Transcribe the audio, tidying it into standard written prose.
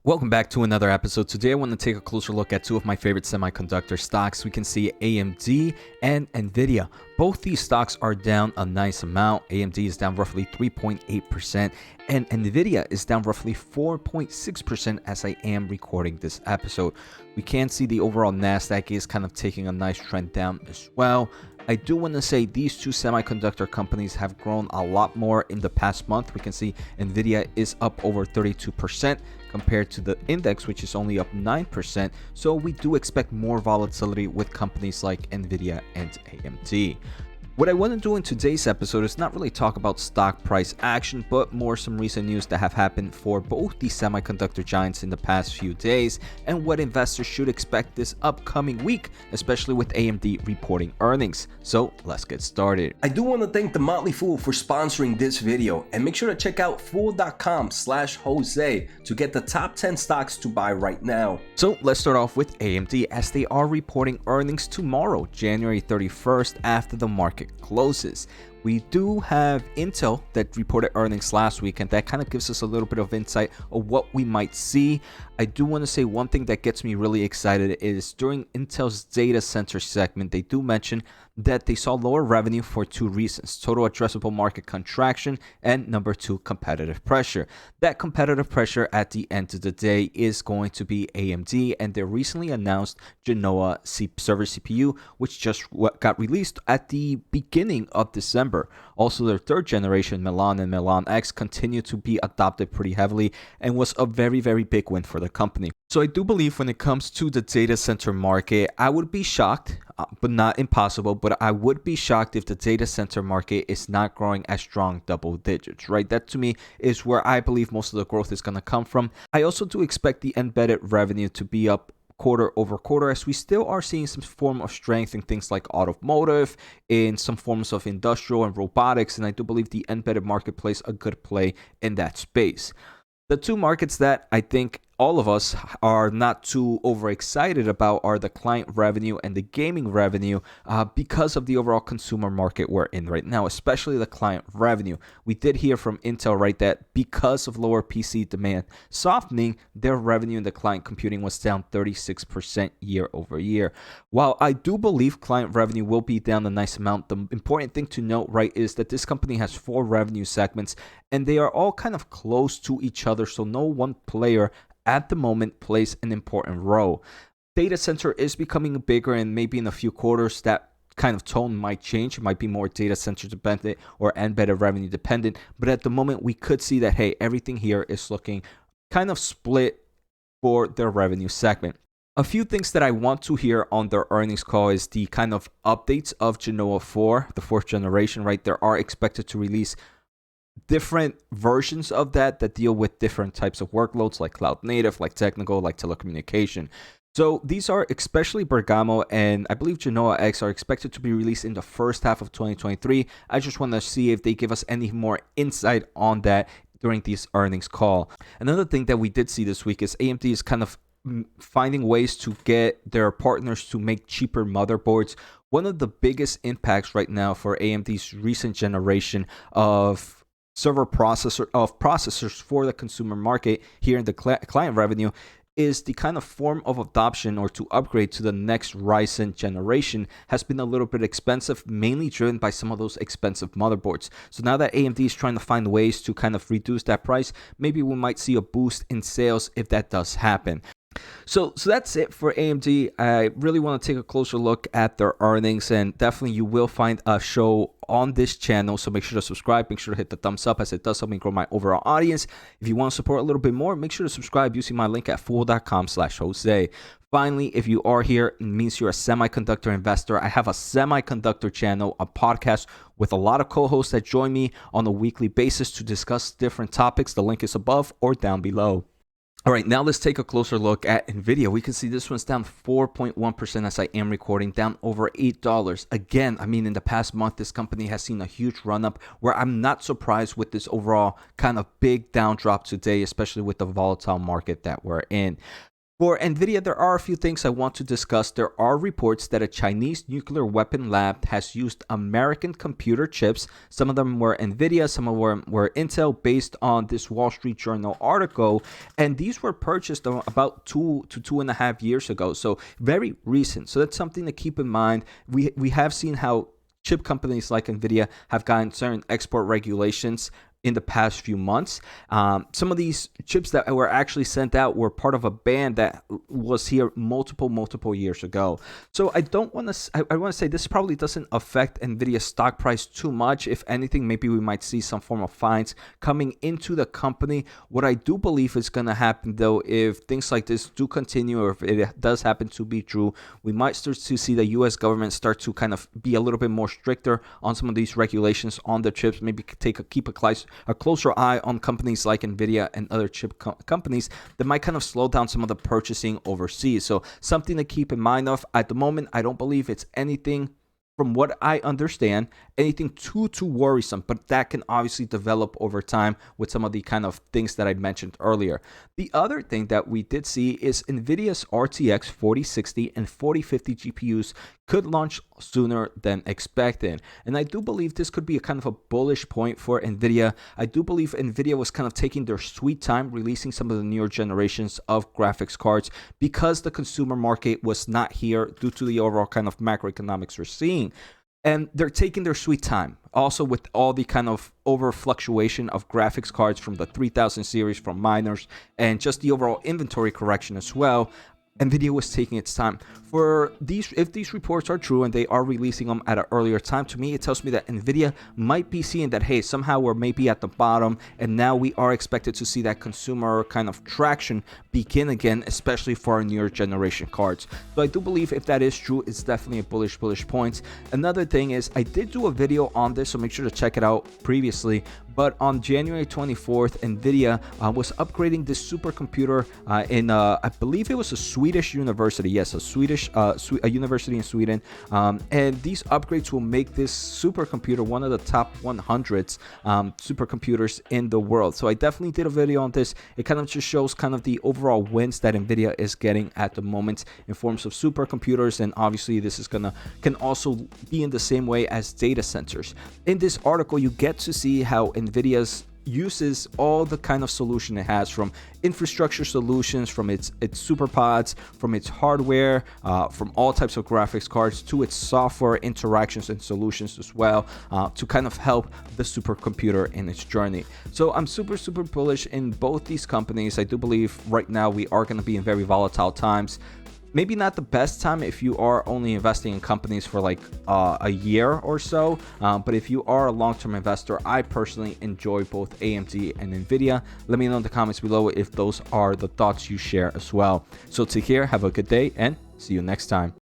Welcome back to another episode. Today I want to take a closer look at two of my favorite semiconductor stocks. We can see AMD and Nvidia. Both these stocks are down a nice amount. AMD is down roughly 3.8% and Nvidia is down roughly 4.6% as I am recording this episode. We can see the overall Nasdaq is kind of taking a nice trend down as well. I do want to say these two semiconductor companies have grown a lot more in the past month. We can see Nvidia is up over 32% compared to the index, which is only up 9%. So we do expect more volatility with companies like Nvidia and AMD. What I want to do in today's episode is not really talk about stock price action, but more some recent news that have happened for both these semiconductor giants in the past few days and what investors should expect this upcoming week, especially with AMD reporting earnings. So let's get started. I do want to thank The Motley Fool for sponsoring this video, and make sure to check out fool.com/Jose to get the top 10 stocks to buy right now. So let's start off with AMD as they are reporting earnings tomorrow, January 31st, after the market closes. We do have Intel that reported earnings last week, and that kind of gives us a little bit of insight of what we might see. I do want to say one thing that gets me really excited is during Intel's data center segment, they do mention that they saw lower revenue for two reasons: total addressable market contraction, and number two, competitive pressure. That competitive pressure at the end of the day is going to be AMD and their recently announced Genoa server CPU, which just got released at the beginning of December. Also, their third generation Milan and Milan X continue to be adopted pretty heavily and was a very, very big win for the company. So I do believe when it comes to the data center market, I would be shocked, but not impossible, but I would be shocked if the data center market is not growing at strong double digits, right? That to me is where I believe most of the growth is going to come from. I also do expect the embedded revenue to be up quarter over quarter, as we still are seeing some form of strength in things like automotive, in some forms of industrial and robotics, and I do believe the embedded market plays a good play in that space. The two markets that I think all of us are not too overexcited about are the client revenue and the gaming revenue because of the overall consumer market we're in right now, especially the client revenue. We did hear from Intel, right, that because of lower PC demand softening, their revenue in the client computing was down 36% year over year. While I do believe client revenue will be down a nice amount, the important thing to note, right, is that this company has four revenue segments and they are all kind of close to each other, so no one player at the moment plays an important role. Data center is becoming bigger, and maybe in a few quarters that kind of tone might change. It might be more data center dependent or embedded revenue dependent, but at the moment we could see that, hey, everything here is looking kind of split for their revenue segment. A few things that I want to hear on their earnings call is the kind of updates of Genoa 4, the fourth generation, right? They are expected to release different versions of that deal with different types of workloads, like cloud native, like technical, like telecommunication. So these are, especially Bergamo and I believe Genoa X, are expected to be released in the first half of 2023. I just want to see if they give us any more insight on that during this earnings call. Another thing that we did see this week is AMD is kind of finding ways to get their partners to make cheaper motherboards. One of the biggest impacts right now for AMD's recent generation of processors for the consumer market here in the client revenue is the kind of form of adoption or to upgrade to the next Ryzen generation has been a little bit expensive, mainly driven by some of those expensive motherboards. So now that AMD is trying to find ways to kind of reduce that price, maybe we might see a boost in sales if that does happen. So that's it for AMD. I really want to take a closer look at their earnings, and definitely you will find a show on this channel, so make sure to subscribe, make sure to hit the thumbs up, as it does help me grow my overall audience. If you want to support a little bit more, make sure to subscribe using my link at fool.com/Jose. Finally, if you are here, it means you're a semiconductor investor. I have a semiconductor channel, a podcast with a lot of co-hosts that join me on a weekly basis to discuss different topics. The link is above or down below. All right, now let's take a closer look at Nvidia. We can see this one's down 4.1% as I am recording, down over $8. Again, I mean, in the past month, this company has seen a huge run up where I'm not surprised with this overall kind of big down drop today, especially with the volatile market that we're in. For Nvidia, there are a few things I want to discuss. There are reports that a Chinese nuclear weapon lab has used American computer chips. Some of them were Nvidia, some of them were Intel, based on this Wall Street Journal article. And these were purchased about 2 to 2.5 years ago. So very recent. So that's something to keep in mind. We have seen how chip companies like Nvidia have gotten certain export regulations in the past few months. Some of these chips that were actually sent out were part of a ban that was here multiple years ago. So I don't want to, I want to say this probably doesn't affect Nvidia's stock price too much. If anything, maybe we might see some form of fines coming into the company. What I do believe is going to happen, though, if things like this do continue, or if it does happen to be true, we might start to see the U.S. government start to kind of be a little bit more stricter on some of these regulations on the chips. Maybe keep a closer eye on companies like Nvidia and other chip companies that might kind of slow down some of the purchasing overseas. So something to keep in mind of. At the moment, I don't believe it's anything, from what I understand, anything too worrisome, but that can obviously develop over time with some of the kind of things that I mentioned earlier. The other thing that we did see is Nvidia's RTX 4060 and 4050 GPUs could launch sooner than expected. And I do believe this could be a kind of a bullish point for Nvidia. I do believe Nvidia was kind of taking their sweet time releasing some of the newer generations of graphics cards because the consumer market was not here due to the overall kind of macroeconomics we're seeing. And they're taking their sweet time. Also, with all the kind of over fluctuation of graphics cards from the 3000 series from miners and just the overall inventory correction as well, Nvidia was taking its time. For these, if these reports are true and they are releasing them at an earlier time, to me it tells me that Nvidia might be seeing that, hey, somehow we're maybe at the bottom, and now we are expected to see that consumer kind of traction begin again, especially for our newer generation cards. So I do believe if that is true, it's definitely a bullish point. Another thing is, I did do a video on this, so make sure to check it out previously. But on January 24th, Nvidia was upgrading this supercomputer in, I believe it was a Swedish university. Yes, a university in Sweden. And these upgrades will make this supercomputer one of the top 100 supercomputers in the world. So I definitely did a video on this. It kind of just shows kind of the overall wins that Nvidia is getting at the moment in forms of supercomputers. And obviously this is can also be in the same way as data centers. In this article, you get to see how Nvidia's uses all the kind of solution it has, from infrastructure solutions, from its superpods, from its hardware, from all types of graphics cards, to its software interactions and solutions as well, to kind of help the supercomputer in its journey. So I'm super bullish in both these companies. I do believe right now we are going to be in very volatile times. Maybe not the best time if you are only investing in companies for like a year or so, but if you are a long-term investor, I personally enjoy both AMD and Nvidia. Let me know in the comments below if those are the thoughts you share as well. So take care, have a good day, and see you next time.